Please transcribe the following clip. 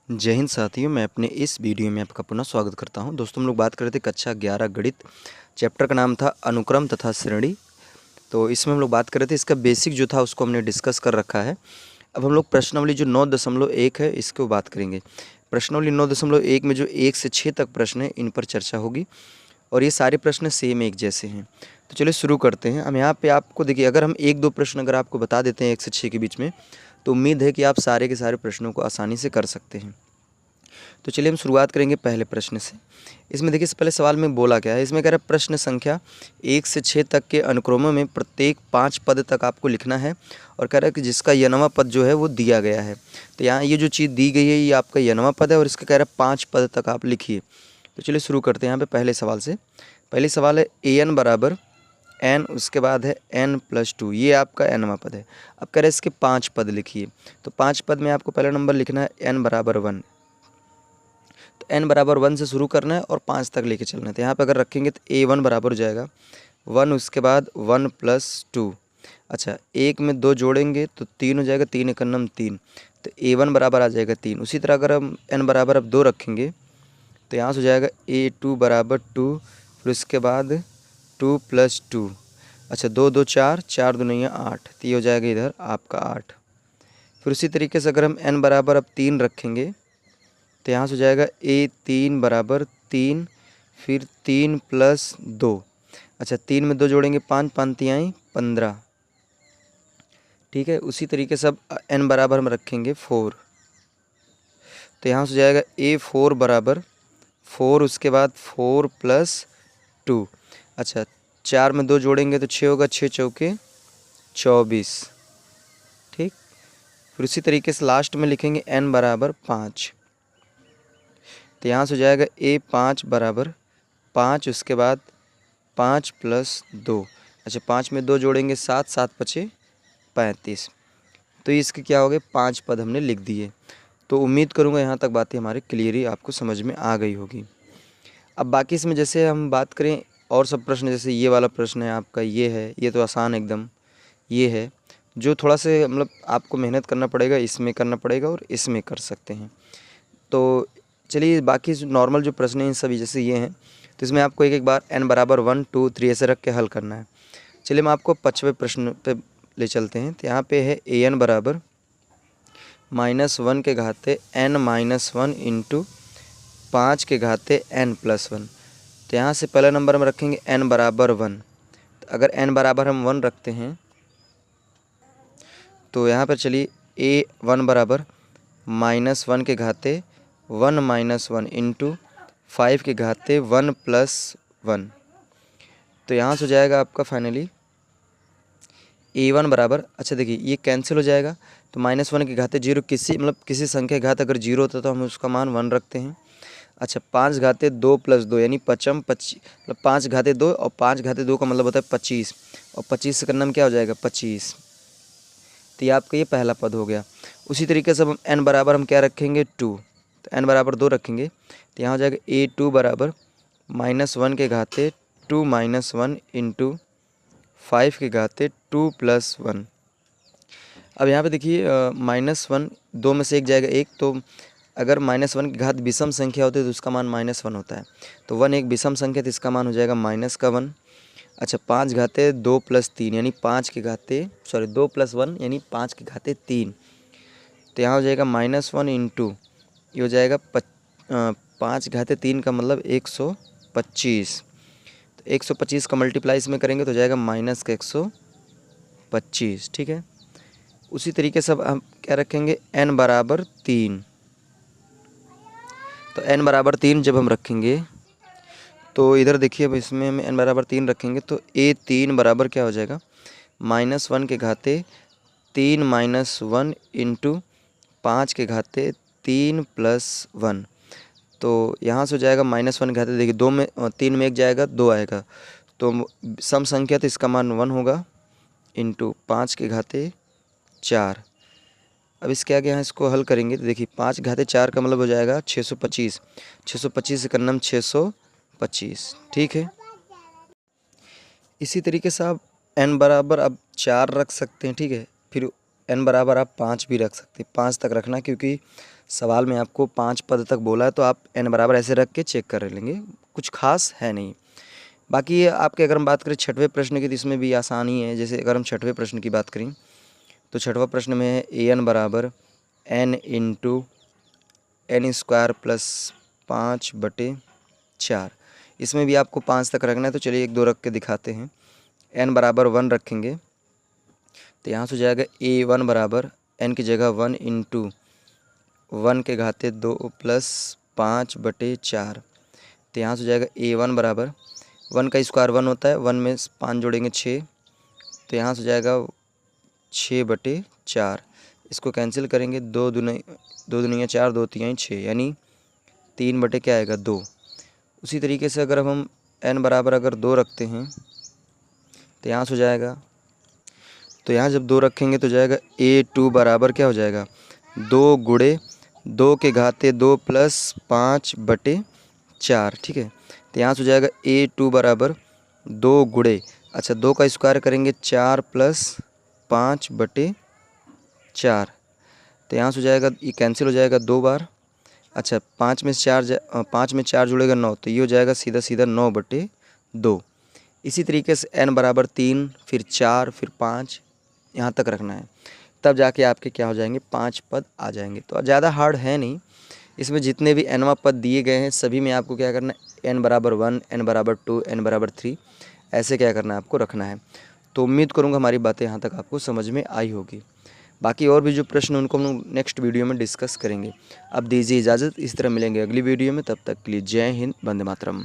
जय हिंद साथियों, मैं अपने इस वीडियो में आपका पुनः स्वागत करता हूं। दोस्तों, हम लोग बात कर रहे थे कक्षा 11 गणित। चैप्टर का नाम था अनुक्रम तथा श्रेणी। तो इसमें हम लोग बात कर रहे थे, इसका बेसिक जो था उसको हमने डिस्कस कर रखा है। अब हम लोग प्रश्नावली जो 9.1 है इसको बात करेंगे। प्रश्नावली 9.1 में जो 1 से 6 तक प्रश्न है इन पर चर्चा होगी और ये सारे प्रश्न सेम एक जैसे हैं। तो चलिए शुरू करते हैं। हम यहाँ पे आपको देखिए, अगर हम 1-2 प्रश्न अगर आपको बता देते हैं 1 से 6 के बीच में, तो उम्मीद है कि आप सारे के सारे प्रश्नों को आसानी से कर सकते हैं। तो चलिए हम शुरुआत करेंगे पहले प्रश्न से। इसमें देखिए, इस पहले सवाल में बोला क्या है, इसमें कह रहा है प्रश्न संख्या 1 से 6 तक के अनुक्रमों में प्रत्येक 5 पद तक आपको लिखना है और कह रहा है कि जिसका यनवा पद जो है वो दिया गया है। तो यहाँ ये जो चीज़ दी गई है ये आपका यनवा पद है और इसका कह रहा है 5 पद तक आप लिखिए। तो चलिए शुरू करते हैं यहाँ पे पहले सवाल से। पहले सवाल है an बराबर n, उसके बाद है n+2, ये आपका nवा पद है। अब कह रहे हैं इसके 5 पद लिखिए। तो 5 पद में आपको पहला नंबर लिखना है n बराबर 1। तो n बराबर 1 से शुरू करना है और 5 तक लेके चलना है। तो यहाँ पे अगर रखेंगे तो a1 बराबर हो जाएगा 1, उसके बाद 1+2। अच्छा, 1 में 2 जोड़ेंगे तो 3 हो जाएगा, 3 एक नम 3। तो a1 बराबर आ जाएगा 3। उसी तरह अगर हम n बराबर अब 2 रखेंगे तो यहाँ से हो जाएगा a2 बराबर 2, फिर उसके बाद 2+2। अच्छा, 2 2 4, 4 2 नहीं है 8, तो ये हो जाएगा इधर आपका 8। फिर उसी तरीके से अगर हम n बराबर अब 3 रखेंगे तो यहाँ से हो जाएगा a3 बराबर 3, फिर 3+2। अच्छा, 3 में 2 जोड़ेंगे 5, 5 तिहाई 15। ठीक है, उसी तरीके से अब n बराबर हम रखेंगे 4। तो यहाँ से हो जाएगा a4 बराबर 4, उसके बाद 4+2। अच्छा, 4 में 2 जोड़ेंगे तो 6 होगा, 6 चौके 24। ठीक, फिर उसी तरीके से लास्ट में लिखेंगे n बराबर 5। तो यहाँ से हो जाएगा a5 बराबर 5, उसके बाद 5+2। अच्छा, 5 में 2 जोड़ेंगे 7, 7 पचे 35। तो इसके क्या हो गए, 5 पद हमने लिख दिए। तो उम्मीद करूँगा यहाँ तक बातें हमारे क्लियरली आपको समझ में आ गई होगी। अब बाकी इसमें जैसे हम बात करें और सब प्रश्न, जैसे ये वाला प्रश्न है आपका, ये है, ये तो आसान एकदम। ये है जो थोड़ा से मतलब आपको मेहनत करना पड़ेगा, इसमें करना पड़ेगा और इसमें कर सकते हैं। तो चलिए बाकी नॉर्मल जो प्रश्न हैं सभी जैसे ये हैं, तो इसमें आपको एक एक बार n बराबर 1 2 3 ऐसे रख के हल करना है। चलिए हम आपको 5वें प्रश्न पे ले चलते हैं। तो यहाँ पे है an बराबर -1 के घाते n-1 इंटू 5 के घाते n+1। तो यहाँ से पहला नंबर हम रखेंगे n बराबर 1। तो अगर n बराबर हम 1 रखते हैं तो यहाँ पर चलिए a1 बराबर -1 के घाते 1-1 इंटू 5 के घाते 1+1। तो यहाँ से हो जाएगा आपका फाइनली a1 बराबर, अच्छा देखिए ये कैंसिल हो जाएगा। तो -1 के घाते 0, किसी संख्या के घात अगर 0 होता है तो हम उसका मान 1 रखते हैं। अच्छा, 5 घाते 2+2 यानी 5 मतलब 5 घाते 2 और 5 घाते 2 का मतलब होता है 25, और 25 से करना में क्या हो जाएगा 25। तो ये आपका ये पहला पद हो गया। उसी तरीके से हम n बराबर हम क्या रखेंगे 2। तो n बराबर 2 रखेंगे तो यहाँ हो जाएगा a2 बराबर -1 के घाते 2-1 इंटू 5 के घाते 2+1। अब यहाँ पे देखिए -1 2 में से एक जाएगा 1, तो अगर -1 की घात विषम संख्या होती है तो उसका मान -1 होता है। तो 1 एक विषम संख्या तो इसका मान हो जाएगा -1। अच्छा, 5 घाते 2+3 यानी 5 के घाते 2+1 यानी 5 के घाते 3। तो यहाँ हो जाएगा -1 इंटू ये हो जाएगा 5 घाते 3 का मतलब 125। तो 125 का मल्टीप्लाई इसमें करेंगे तो हो जाएगा -125। ठीक है, उसी तरीके से अब हम क्या रखेंगे n बराबर 3। तो n बराबर 3 जब हम रखेंगे तो इधर देखिए, अब इसमें हम n बराबर 3 रखेंगे तो a3 बराबर क्या हो जाएगा -1 के घाते 3-1 इंटू 5 के घाते 3+1। तो यहाँ से हो जाएगा -1 के घाते, देखिए 2 में 3 में 1 जाएगा 2 आएगा, तो सम संख्या तो इसका मान 1 होगा इंटू 5 के घाते 4। अब इसके आगे यहाँ इसको हल करेंगे तो देखिए 5 घाते 4 का मतलब हो जाएगा 625। 625 से करना 625। ठीक है, इसी तरीके से आप n बराबर अब 4 रख सकते हैं। ठीक है, फिर n बराबर आप 5 भी रख सकते हैं, 5 तक रखना, क्योंकि सवाल में आपको 5 पद तक बोला है तो आप n बराबर ऐसे रख के चेक कर लेंगे, कुछ खास है नहीं। बाकी ये आपके अगर हम बात करें छठवें प्रश्न की तो इसमें भी आसानी है। जैसे अगर हम छठवें प्रश्न की बात करें तो छठवां प्रश्न में है an बराबर n into n square plus 5/4। इसमें भी आपको 5 तक रखना है, तो चलिए 1-2 रख के दिखाते हैं। n बराबर 1 रखेंगे तो यहाँ से हो जाएगा a1 बराबर n की जगह 1 इंटू 1 के घाते 2 प्लस 5/4। तो यहाँ से हो जाएगा a1 बराबर 1 का स्क्वायर 1 होता है, 1 में 5 जोड़ेंगे 6, तो यहाँ से हो जाएगा 6/4। इसको कैंसिल करेंगे, 2 दूनी 4, 2 तियाई 6, यानी 3 बटे क्या आएगा 2। उसी तरीके से अगर हम n बराबर अगर 2 रखते हैं तो यहाँ से हो जाएगा, तो यहाँ जब 2 रखेंगे तो जाएगा a2 बराबर क्या हो जाएगा 2 गुणे 2 के घाते 2 प्लस 5/4। ठीक है, तो यहाँ से हो जाएगा a2 बराबर 2 गुणे, अच्छा 2 का स्क्वायर करेंगे 4 प्लस 5/4। तो यहाँ से हो जाएगा, ये कैंसिल हो जाएगा 2 बार। अच्छा 5 में 4 जुड़ेगा 9, तो ये हो जाएगा सीधा सीधा 9/2। इसी तरीके से n बराबर 3, फिर 4, फिर 5, यहाँ तक रखना है, तब जाके आपके क्या हो जाएंगे 5 पद आ जाएंगे। तो ज़्यादा हार्ड है नहीं, इसमें जितने भी nवां पद दिए गए हैं सभी में आपको क्या करना है n बराबर 1, n बराबर 2, n बराबर 3 ऐसे क्या करना है आपको रखना है। तो उम्मीद करूँगा हमारी बातें यहाँ तक आपको समझ में आई होगी। बाकी और भी जो प्रश्न उनको हम लोग नेक्स्ट वीडियो में डिस्कस करेंगे। अब दीजिए इजाज़त, इस तरह मिलेंगे अगली वीडियो में, तब तक के लिए जय हिंद, वंदे मातरम।